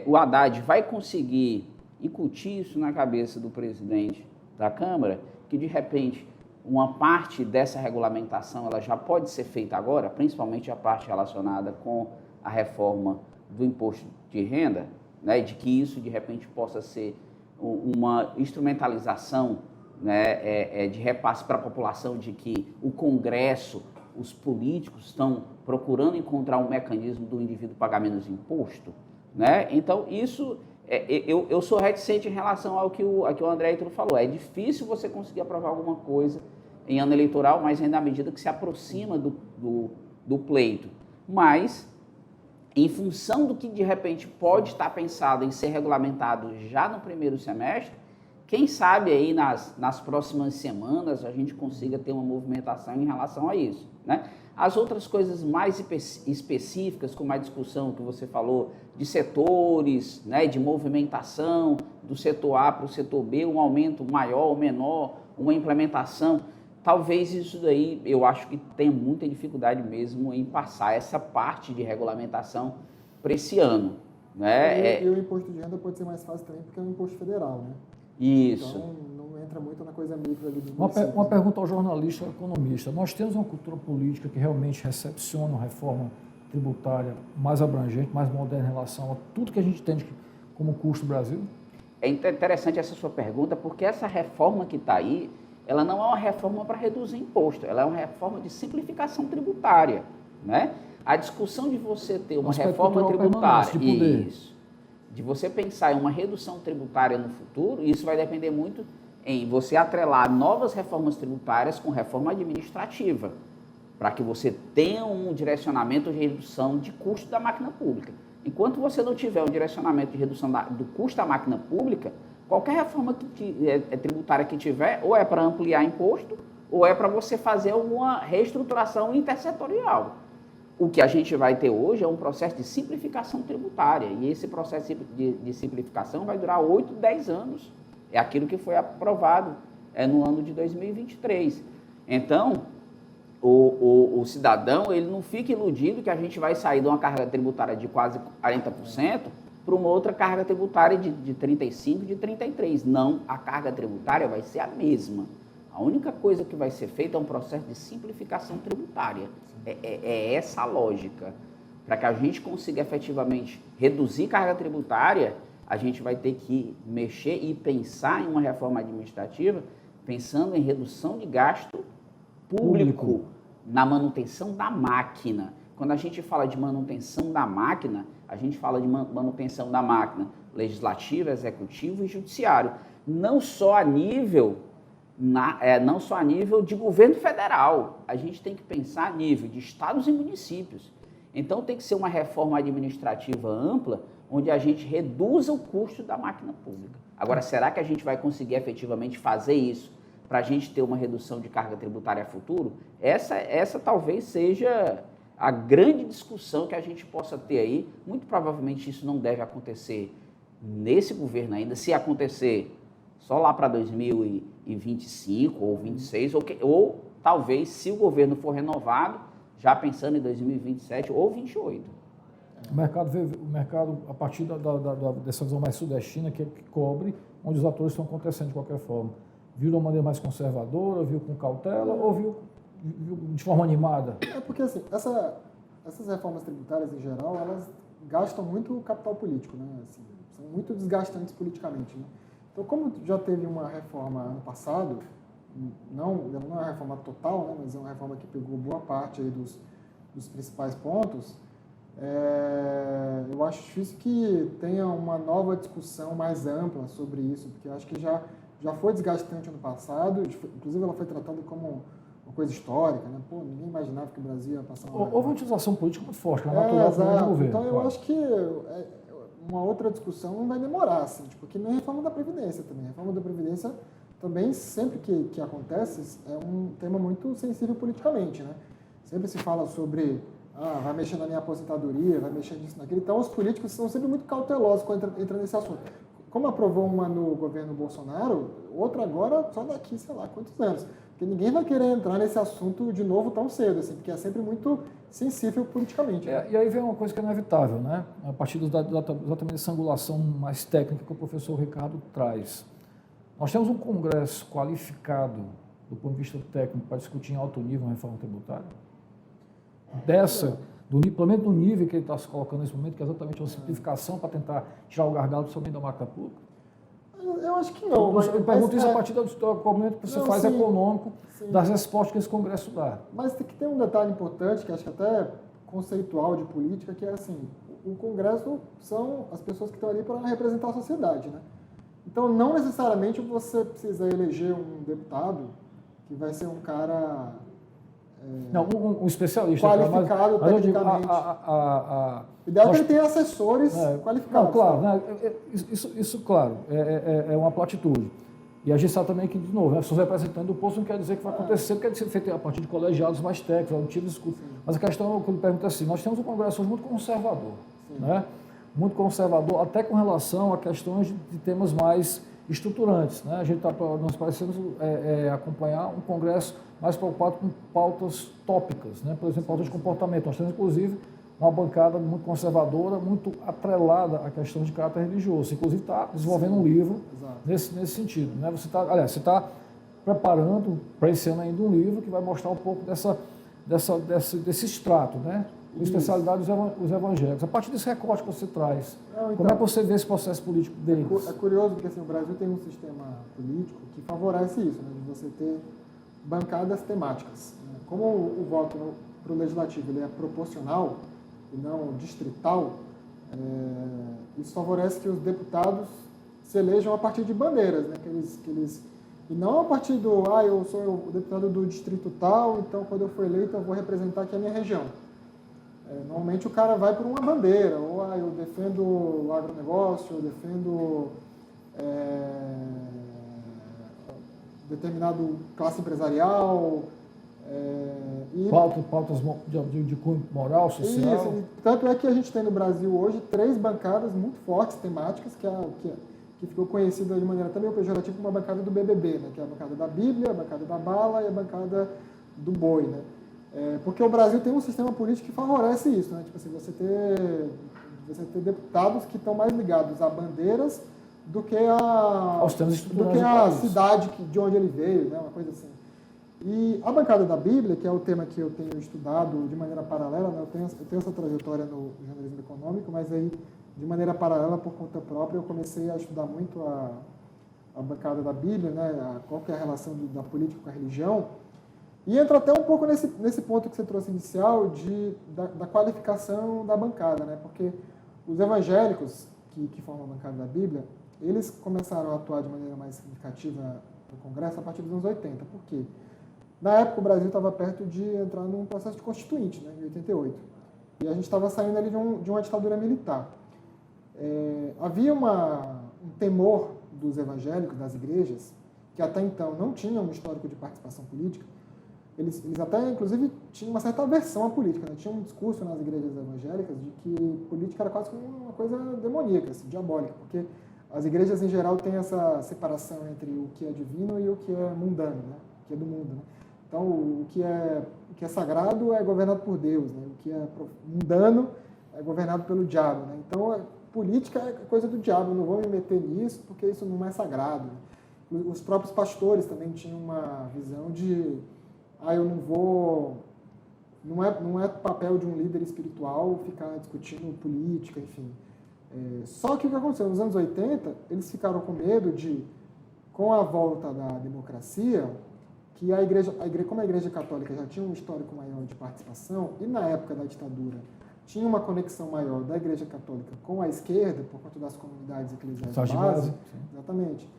o Haddad vai conseguir incutir isso na cabeça do presidente da Câmara, que de repente uma parte dessa regulamentação ela já pode ser feita agora, principalmente a parte relacionada com a reforma do imposto de renda, né, de que isso de repente possa ser uma instrumentalização, né, de repasse para a população, de que o Congresso, os políticos estão procurando encontrar um mecanismo do indivíduo pagar menos imposto, né? Então, isso, eu sou reticente em relação ao que o André Ítalo falou. É difícil você conseguir aprovar alguma coisa em ano eleitoral, mas ainda à medida que se aproxima do pleito. Mas, em função do que de repente pode estar pensado em ser regulamentado já no primeiro semestre, quem sabe aí nas próximas semanas a gente consiga ter uma movimentação em relação a isso, né? As outras coisas mais específicas, como a discussão que você falou de setores, né, de movimentação do setor A para o setor B, um aumento maior ou menor, uma implementação, talvez isso daí eu acho que tem muita dificuldade mesmo em passar essa parte de regulamentação para esse ano, né? E o imposto de renda pode ser mais fácil também porque é um imposto federal, né? Isso. Então não entra muito na coisa micro ali dos Uma pergunta ao jornalista, ao economista. Nós temos uma cultura política que realmente recepciona uma reforma tributária mais abrangente, mais moderna em relação a tudo que a gente tem como custo no Brasil? É interessante essa sua pergunta, porque essa reforma que está aí, ela não é uma reforma para reduzir imposto, ela é uma reforma de simplificação tributária, né? A discussão de você ter uma reforma tributária, isso, de você pensar em uma redução tributária no futuro, isso vai depender muito em você atrelar novas reformas tributárias com reforma administrativa, para que você tenha um direcionamento de redução de custo da máquina pública. Enquanto você não tiver um direcionamento de redução do custo da máquina pública, qualquer reforma tributária que tiver, ou é para ampliar imposto, ou é para você fazer alguma reestruturação intersetorial. O que a gente vai ter hoje é um processo de simplificação tributária, e esse processo de simplificação vai durar 8, 10 anos. É aquilo que foi aprovado no ano de 2023. Então, o cidadão ele não fica iludido que a gente vai sair de uma carga tributária de quase 40% para uma outra carga tributária de 35%, de 33%. Não, a carga tributária vai ser a mesma. A única coisa que vai ser feita é um processo de simplificação tributária. É essa a lógica. Para que a gente consiga efetivamente reduzir carga tributária, a gente vai ter que mexer e pensar em uma reforma administrativa, pensando em redução de gasto público na manutenção da máquina. Quando a gente fala de manutenção da máquina, a gente fala de manutenção da máquina legislativa, executivo e judiciário. Não só a nível de governo federal, a gente tem que pensar a nível de estados e municípios. Então tem que ser uma reforma administrativa ampla, onde a gente reduza o custo da máquina pública. Agora, será que a gente vai conseguir efetivamente fazer isso para a gente ter uma redução de carga tributária a futuro? Essa talvez seja a grande discussão que a gente possa ter aí. Muito provavelmente isso não deve acontecer nesse governo ainda. Se acontecer, só lá para 2025 ou 2026, ou talvez, se o governo for renovado, já pensando em 2027 ou 2028. O mercado a partir dessa visão mais sudestina, que cobre onde os atores estão acontecendo de qualquer forma. Viu de uma maneira mais conservadora, viu com cautela ou viu de forma animada? É porque assim, essas reformas tributárias em geral, elas gastam muito capital político, né? Assim, são muito desgastantes politicamente, né? Então, como já teve uma reforma ano passado, não é uma reforma total, né? Mas é uma reforma que pegou boa parte aí dos principais pontos, acho difícil que tenha uma nova discussão mais ampla sobre isso, porque eu acho que já foi desgastante ano passado, inclusive ela foi tratada como uma coisa histórica, né? Pô, ninguém imaginava que o Brasil ia passar uma... Houve uma utilização política muito forte, que é natural do governo. Então eu acho que uma outra discussão não vai demorar, assim, tipo, que nem a reforma da Previdência também. A reforma da Previdência também, sempre que acontece, é um tema muito sensível politicamente, né? Sempre se fala sobre, vai mexer na minha aposentadoria, vai mexer nisso, naquilo. Então os políticos são sempre muito cautelosos quando entram nesse assunto. Como aprovou uma no governo Bolsonaro, outra agora só daqui, sei lá, quantos anos. Porque ninguém vai querer entrar nesse assunto de novo tão cedo, assim, porque é sempre muito sensível politicamente. Né? E aí vem uma coisa que é inevitável, né? A partir exatamente dessa angulação mais técnica que o professor Ricardo traz. Nós temos um Congresso qualificado do ponto de vista técnico para discutir em alto nível uma reforma tributária? Pelo menos do nível que ele está se colocando nesse momento, que é exatamente uma simplificação para tentar tirar o gargalo somente da máquina pública? Eu acho que não. Eu pergunto isso a partir do argumento que você faz econômico das respostas que esse Congresso dá. Mas tem que ter um detalhe importante, que acho que até conceitual de política, que é assim, o Congresso são as pessoas que estão ali para representar a sociedade, né? Então, não necessariamente você precisa eleger um deputado que vai ser um cara... não, um especialista. Qualificado tecnicamente. O ideal é que ele tenha assessores qualificados. Não, claro, né? Isso claro, é uma platitude. E a gente sabe também que, de novo, as pessoas representando o posto não quer dizer que vai acontecer, porque quer ser feito a partir de colegiados mais técnicos, um tipo de discurso. Mas a questão que eu lhe pergunto é assim, nós temos um Congresso hoje muito conservador, né? Muito conservador, até com relação a questões de temas mais estruturantes, né? Nós parecemos acompanhar um Congresso mais preocupado com pautas tópicas, né? Por exemplo, pautas de comportamento. Nós temos, inclusive, uma bancada muito conservadora, muito atrelada à questão de caráter religioso. Inclusive, está desenvolvendo um livro nesse sentido, né? Você está preparando para esse ano ainda um livro que vai mostrar um pouco desse extrato, né? Com especialidade dos evangélicos. A partir desse recorte que você traz, como é que você vê esse processo político deles? É curioso porque assim, o Brasil tem um sistema político que favorece isso, né, de você ter bancadas temáticas. Né? Como o voto para o legislativo ele é proporcional e não distrital, isso favorece que os deputados se elejam a partir de bandeiras, né, e não a partir eu sou o deputado do distrito tal, então quando eu for eleito eu vou representar aqui a minha região. Normalmente o cara vai por uma bandeira, ou eu defendo o agronegócio, eu defendo determinado classe empresarial. Pautas de cunho moral, social. Isso, tanto é que a gente tem no Brasil hoje 3 bancadas muito fortes, temáticas, que ficou conhecida de maneira também pejorativa como a bancada do BBB, né, que é a bancada da Bíblia, a bancada da bala e a bancada do boi, né? Porque o Brasil tem um sistema político que favorece isso, né? Tipo assim, você ter deputados que estão mais ligados a bandeiras do que a cidade de onde ele veio, né? Uma coisa assim. E a bancada da Bíblia, que é o tema que eu tenho estudado de maneira paralela, né? Eu tenho essa trajetória no jornalismo econômico, mas aí, de maneira paralela, por conta própria, eu comecei a estudar muito a bancada da Bíblia, né? Qual que é a relação da política com a religião. E entra até um pouco nesse ponto que você trouxe inicial da qualificação da bancada, né? Porque os evangélicos que formam a bancada da Bíblia, eles começaram a atuar de maneira mais significativa no Congresso a partir dos anos 80. Por quê? Na época o Brasil estava perto de entrar num processo de constituinte, né, em 88. E a gente estava saindo ali de uma ditadura militar. Havia um temor dos evangélicos, das igrejas, que até então não tinham um histórico de participação política. Eles até, inclusive, tinham uma certa aversão à política, né? Tinha um discurso nas igrejas evangélicas de que política era quase como uma coisa demoníaca, assim, diabólica, porque as igrejas, em geral, têm essa separação entre o que é divino e o que é mundano, né? O que é do mundo, né? Então, o que é sagrado é governado por Deus, né? O que é mundano é governado pelo diabo, né? Então, política é coisa do diabo, eu não vou me meter nisso porque isso não é sagrado, né? Os próprios pastores também tinham uma visão de eu não vou... Não é papel de um líder espiritual ficar discutindo política, enfim. Só que o que aconteceu? Nos anos 80, eles ficaram com medo de, com a volta da democracia, que como a Igreja Católica já tinha um histórico maior de participação, e na época da ditadura tinha uma conexão maior da Igreja Católica com a esquerda, por conta das comunidades eclesiais de base, base, exatamente,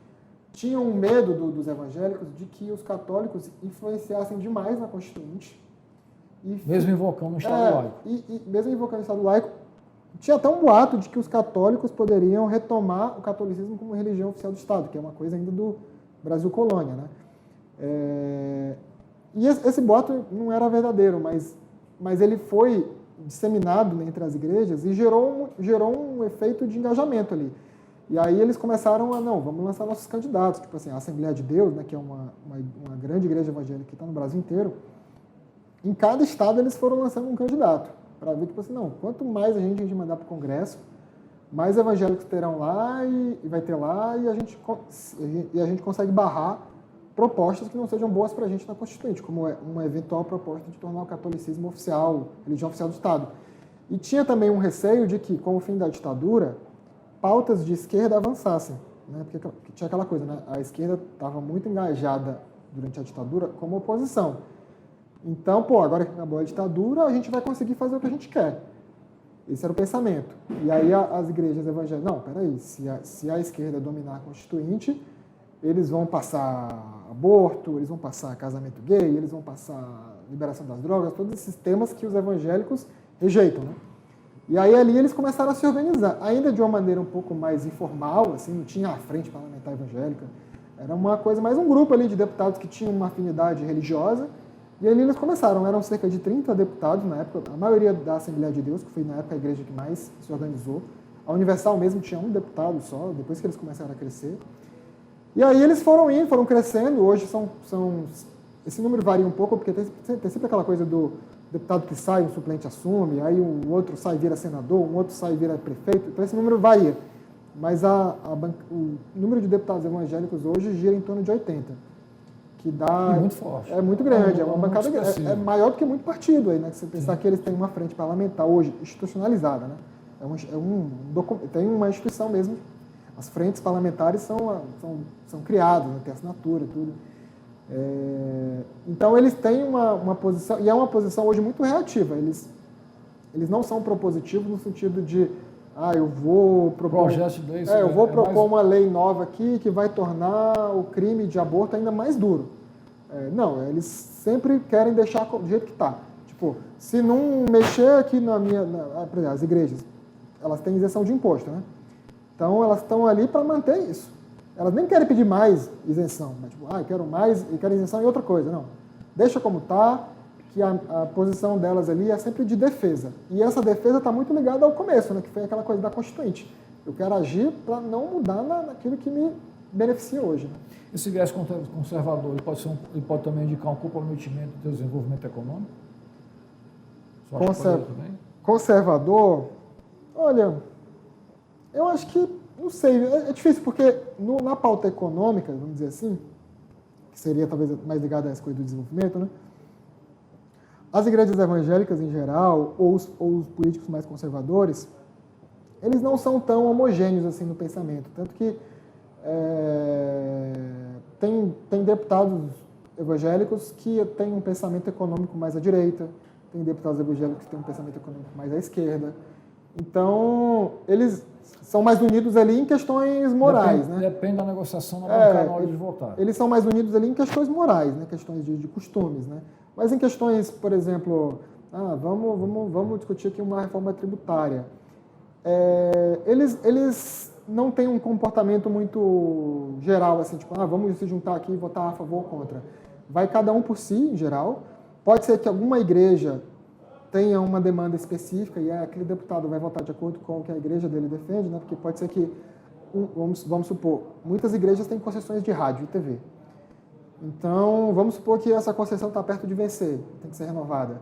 tinham um medo dos evangélicos de que os católicos influenciassem demais na Constituinte. Mesmo invocando o Estado laico. E mesmo invocando o Estado laico, tinha até um boato de que os católicos poderiam retomar o catolicismo como religião oficial do Estado, que é uma coisa ainda do Brasil colônia, né? E esse boato não era verdadeiro, mas ele foi disseminado entre as igrejas e gerou um efeito de engajamento ali. E aí eles começaram vamos lançar nossos candidatos, tipo assim, a Assembleia de Deus, né, que é uma grande igreja evangélica que está no Brasil inteiro. Em cada estado eles foram lançando um candidato, para ver, tipo assim, quanto mais a gente mandar para o Congresso, mais evangélicos terão lá e vai ter lá, e a gente consegue barrar propostas que não sejam boas para a gente na Constituinte, como uma eventual proposta de tornar o catolicismo oficial, religião oficial do Estado. E tinha também um receio de que, com o fim da ditadura, pautas de esquerda avançassem, né? Porque tinha aquela coisa, né? A esquerda estava muito engajada durante a ditadura como oposição. Então, agora que acabou a ditadura, a gente vai conseguir fazer o que a gente quer. Esse era o pensamento. E aí as igrejas evangélicas, peraí, se a esquerda dominar a Constituinte, eles vão passar aborto, eles vão passar casamento gay, eles vão passar liberação das drogas, todos esses temas que os evangélicos rejeitam, né? E aí ali eles começaram a se organizar, ainda de uma maneira um pouco mais informal, assim, não tinha a frente parlamentar evangélica, era uma coisa mais um grupo ali de deputados que tinham uma afinidade religiosa, e ali eles começaram, eram cerca de 30 deputados na época, a maioria da Assembleia de Deus, que foi na época a igreja que mais se organizou, a Universal mesmo tinha um deputado só, depois que eles começaram a crescer. E aí eles foram indo, foram crescendo, hoje esse número varia um pouco, porque tem sempre aquela coisa do deputado que sai, um suplente assume, aí o outro sai e vira senador, um outro sai e vira prefeito, então esse número varia. Mas o número de deputados evangélicos hoje gira em torno de 80, que dá... muito forte. É muito grande, é uma bancada é maior do que muito partido aí, né? Se você pensar que eles têm uma frente parlamentar hoje institucionalizada, né? Tem uma instituição mesmo. As frentes parlamentares são criadas, né? Tem assinatura, tudo. Então, eles têm uma posição, e é uma posição hoje muito reativa. Eles não são propositivos no sentido de, eu vou propor, uma lei nova aqui que vai tornar o crime de aborto ainda mais duro. Não, eles sempre querem deixar do jeito que está. Tipo, se não mexer aqui por exemplo, as igrejas, elas têm isenção de imposto, né? Então, elas estão ali para manter isso. Elas nem querem pedir mais isenção, mas tipo, eu quero mais e quero isenção em outra coisa. Não. Deixa como está, que a posição delas ali é sempre de defesa. E essa defesa está muito ligada ao começo, né, que foi aquela coisa da Constituinte. Eu quero agir para não mudar naquilo que me beneficia hoje. Né? Esse viés conservador ele pode também indicar um comprometimento do desenvolvimento econômico? Conservador? Olha... Eu acho que, não sei, é difícil porque na pauta econômica, vamos dizer assim, que seria talvez mais ligada a essa coisa do desenvolvimento, né? As igrejas evangélicas em geral, ou os políticos mais conservadores, eles não são tão homogêneos assim no pensamento. Tanto que tem deputados evangélicos que têm um pensamento econômico mais à direita, tem deputados evangélicos que têm um pensamento econômico mais à esquerda. Então, eles são mais unidos ali em questões morais. Depende da negociação na bancada na hora de votar. Eles são mais unidos ali em questões morais, né? Questões de costumes. Né? Mas em questões, por exemplo, vamos discutir aqui uma reforma tributária. Eles não têm um comportamento muito geral, assim, tipo, vamos se juntar aqui e votar a favor ou contra. Vai cada um por si, em geral. Pode ser que alguma igreja tenha uma demanda específica e aquele deputado vai votar de acordo com o que a igreja dele defende, né? Porque pode ser que, vamos supor, muitas igrejas têm concessões de rádio e TV. Então, vamos supor que essa concessão está perto de vencer, tem que ser renovada.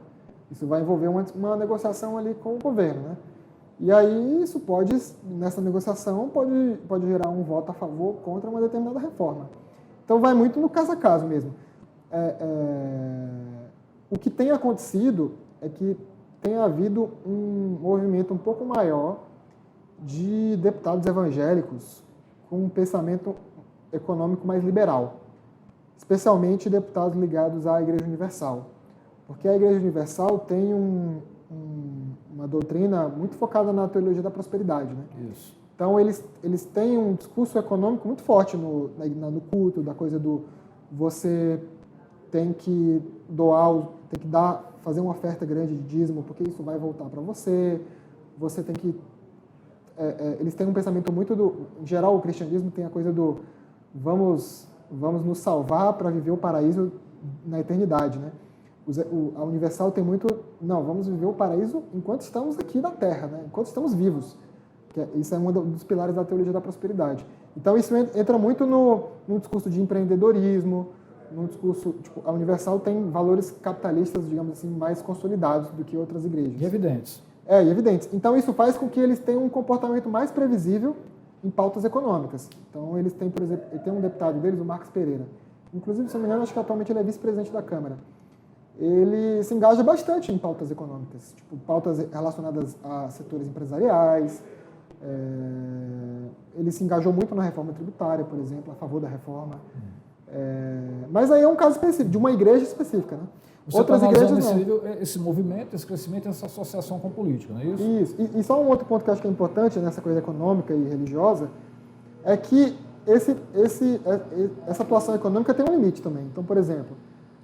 Isso vai envolver uma negociação ali com o governo, né? E aí, isso nessa negociação, pode gerar um voto a favor ou contra uma determinada reforma. Então, vai muito no caso a caso mesmo. O que tem acontecido é que tem havido um movimento um pouco maior de deputados evangélicos com um pensamento econômico mais liberal, especialmente deputados ligados à Igreja Universal, porque a Igreja Universal tem uma doutrina muito focada na teologia da prosperidade, né? Isso. Então, eles têm um discurso econômico muito forte no culto, da coisa do você tem que tem que fazer uma oferta grande de dízimo, porque isso vai voltar para você. Você tem que... eles têm um pensamento muito em geral, o cristianismo tem a coisa do vamos nos salvar para viver o paraíso na eternidade, né? A Universal tem muito... Não, vamos viver o paraíso enquanto estamos aqui na Terra, né? Enquanto estamos vivos. Isso é um dos pilares da teologia da prosperidade. Então, isso entra muito no discurso de empreendedorismo, no discurso... Tipo, a Universal tem valores capitalistas, digamos assim, mais consolidados do que outras igrejas. E evidentes. E evidentes. Então, isso faz com que eles tenham um comportamento mais previsível em pautas econômicas. Então, eles têm, por exemplo, tem um deputado deles, o Marcos Pereira. Inclusive, se não me engano, acho que atualmente ele é vice-presidente da Câmara. Ele se engaja bastante em pautas econômicas, tipo pautas relacionadas a setores empresariais. Ele se engajou muito na reforma tributária, por exemplo, a favor da reforma. Mas aí é um caso específico, de uma igreja específica, né? Outras igrejas não. Esse movimento, esse crescimento, essa associação com política, não é isso? Isso. E só um outro ponto que eu acho que é importante nessa coisa econômica e religiosa é que essa atuação econômica tem um limite também. Então, por exemplo,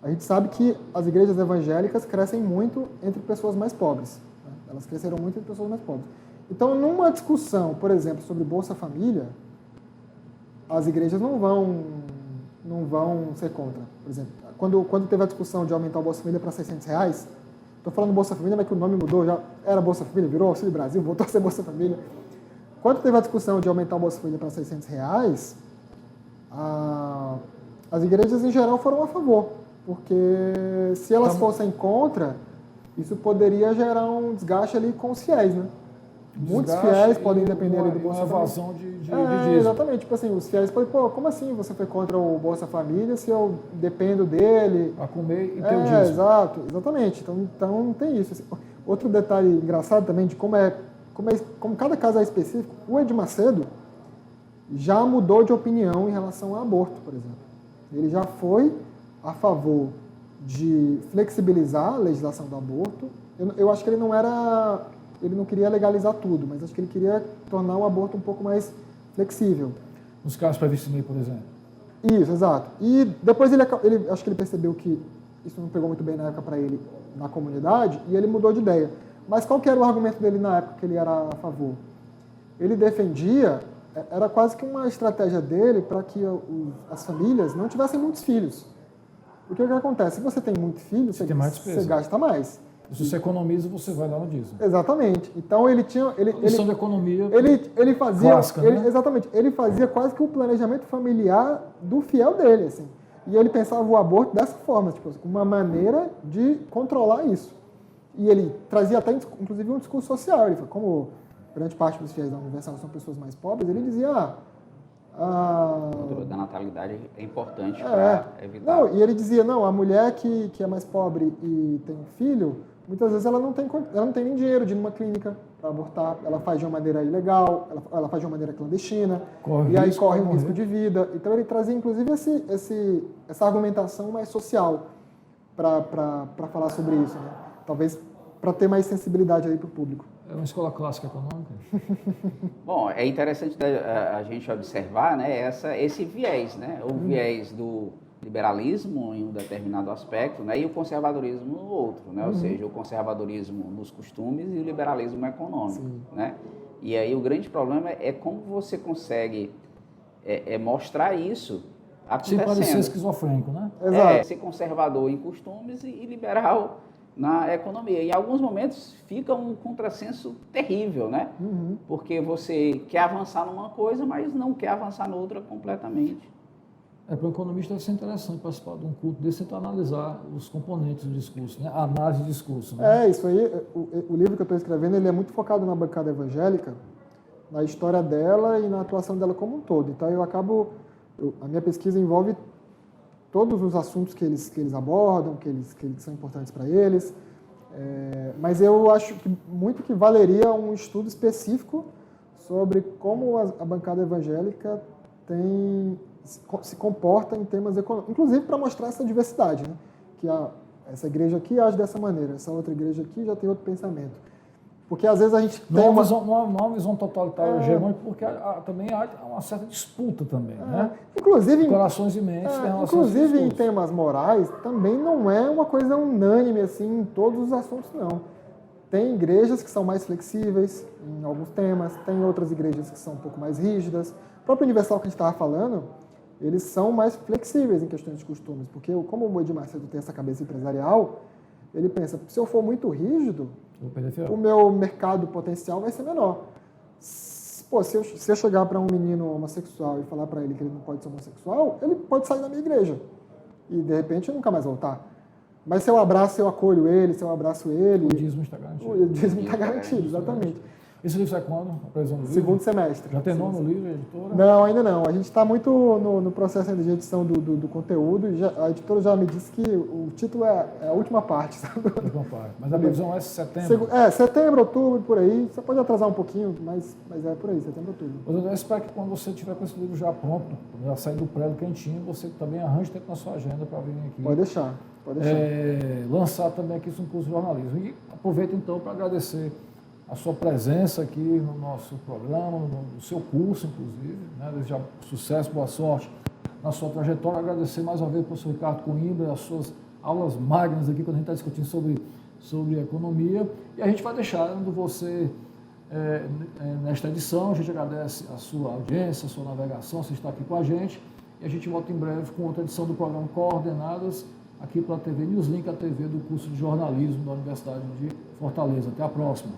a gente sabe que as igrejas evangélicas crescem muito entre pessoas mais pobres, né? Elas cresceram muito entre pessoas mais pobres. Então, numa discussão, por exemplo, sobre Bolsa Família, as igrejas não vão ser contra. Por exemplo, quando teve a discussão de aumentar o Bolsa Família para R$600, estou falando Bolsa Família, mas que o nome mudou, já era Bolsa Família, virou Auxílio Brasil, voltou a ser Bolsa Família. Quando teve a discussão de aumentar o Bolsa Família para R$600, as igrejas em geral foram a favor, porque se elas fossem contra, isso poderia gerar um desgaste ali com os fiéis, né? Muitos fiéis podem depender do Bolsa Família. Uma evasão de dízimo. Exatamente. Tipo assim, os fiéis podem, como assim você foi contra o Bolsa Família se eu dependo dele? A comer e ter o dízimo. Exatamente. Então tem isso. Assim, outro detalhe engraçado também de como cada caso é específico, o Edir Macedo já mudou de opinião em relação ao aborto, por exemplo. Ele já foi a favor de flexibilizar a legislação do aborto. Eu acho que ele não queria legalizar tudo, mas acho que ele queria tornar o aborto um pouco mais flexível. Nos casos previstos em lei, por exemplo. Isso, exato. E depois acho que ele percebeu que isso não pegou muito bem na época para ele na comunidade e ele mudou de ideia. Mas qual que era o argumento dele na época que ele era a favor? Ele defendia, era quase que uma estratégia dele para que as famílias não tivessem muitos filhos. Porque o que acontece? Se você tem muito filho, você gasta mais. Se você economiza, você vai lá no dízimo. Exatamente. Então ele tinha... Lição de economia ele fazia... clássica, né? Exatamente. Ele fazia quase que o planejamento familiar do fiel dele, assim. E ele pensava o aborto dessa forma, tipo, uma maneira de controlar isso. E ele trazia até, inclusive, um discurso social. Ele falou, como grande parte dos fiéis da Universal são pessoas mais pobres, ele dizia... O controle da natalidade é importante para evitar... Não, e ele dizia, a mulher que é mais pobre e tem um filho, muitas vezes ela não tem nem dinheiro de ir numa clínica para abortar, ela faz de uma maneira ilegal, ela faz de uma maneira clandestina, aí corre um risco de vida. Então ele trazia, inclusive, essa argumentação mais social para falar sobre isso, né? Talvez para ter mais sensibilidade aí para o público. É uma escola clássica econômica? Bom, é interessante a gente observar, né, esse viés, né? O viés do liberalismo em um determinado aspecto, né, e o conservadorismo no outro, né? Ou seja, o conservadorismo nos costumes e o liberalismo econômico, né? E aí o grande problema é como você consegue mostrar isso acontecendo. Sem parecer esquizofrênico, né? Exato. Ser conservador em costumes e liberal na economia. Em alguns momentos fica um contrassenso terrível, né? Porque você quer avançar numa coisa, mas não quer avançar noutra completamente. Para o economista deve ser interessante participar de um culto desse, tentar analisar os componentes do discurso, né? A análise do discurso. Né? Isso aí, o livro que eu estou escrevendo, ele é muito focado na bancada evangélica, na história dela e na atuação dela como um todo. Então a minha pesquisa envolve todos os assuntos que eles abordam, que são importantes para eles, mas eu acho que muito que valeria um estudo específico sobre como a bancada evangélica se comporta em temas econômicos, inclusive para mostrar essa diversidade, né? Que essa igreja aqui age dessa maneira, essa outra igreja aqui já tem outro pensamento. Porque às vezes a gente não tem é uma visão totalitária hegemônica, porque também há uma certa disputa também, né? Inclusive, corações e mentes em relação inclusive a em temas morais, também não é uma coisa unânime assim em todos os assuntos, não. Tem igrejas que são mais flexíveis em alguns temas, tem outras igrejas que são um pouco mais rígidas. O próprio Universal que a gente estava falando, eles são mais flexíveis em questões de costumes, porque como o Moedir Macedo tem essa cabeça empresarial, ele pensa, se eu for muito rígido, o meu mercado potencial vai ser menor. Pô, se eu chegar para um menino homossexual e falar para ele que ele não pode ser homossexual, ele pode sair da minha igreja e, de repente, nunca mais voltar. Mas se eu abraço, eu acolho ele, se eu abraço ele... O dízimo está garantido. O dízimo está garantido, exatamente. Esse livro sai quando? A previsão do livro? Segundo semestre. Já tem nome no livro, editora? Não, ainda não. A gente está muito no processo ainda de edição do conteúdo. A editora já me disse que o título é a última parte. Sabe? A última parte. Mas a previsão é setembro? Setembro, outubro, por aí. Você pode atrasar um pouquinho, mas é por aí, setembro, outubro. Eu espero que quando você tiver com esse livro já pronto, já sair do prédio quentinho, você também arranje tempo na sua agenda para vir aqui. Pode deixar. Lançar também aqui um curso de jornalismo. E aproveito então para agradecer a sua presença aqui no nosso programa, no seu curso, inclusive, né? Desejar sucesso, boa sorte na sua trajetória. Agradecer mais uma vez ao professor Ricardo Coimbra, as suas aulas magnas aqui, quando a gente está discutindo sobre economia. E a gente vai deixando você nesta edição. A gente agradece a sua audiência, a sua navegação, você está aqui com a gente. E a gente volta em breve com outra edição do programa Coordenadas, aqui pela TV Newslink, a TV do curso de jornalismo da Universidade de Fortaleza. Até a próxima.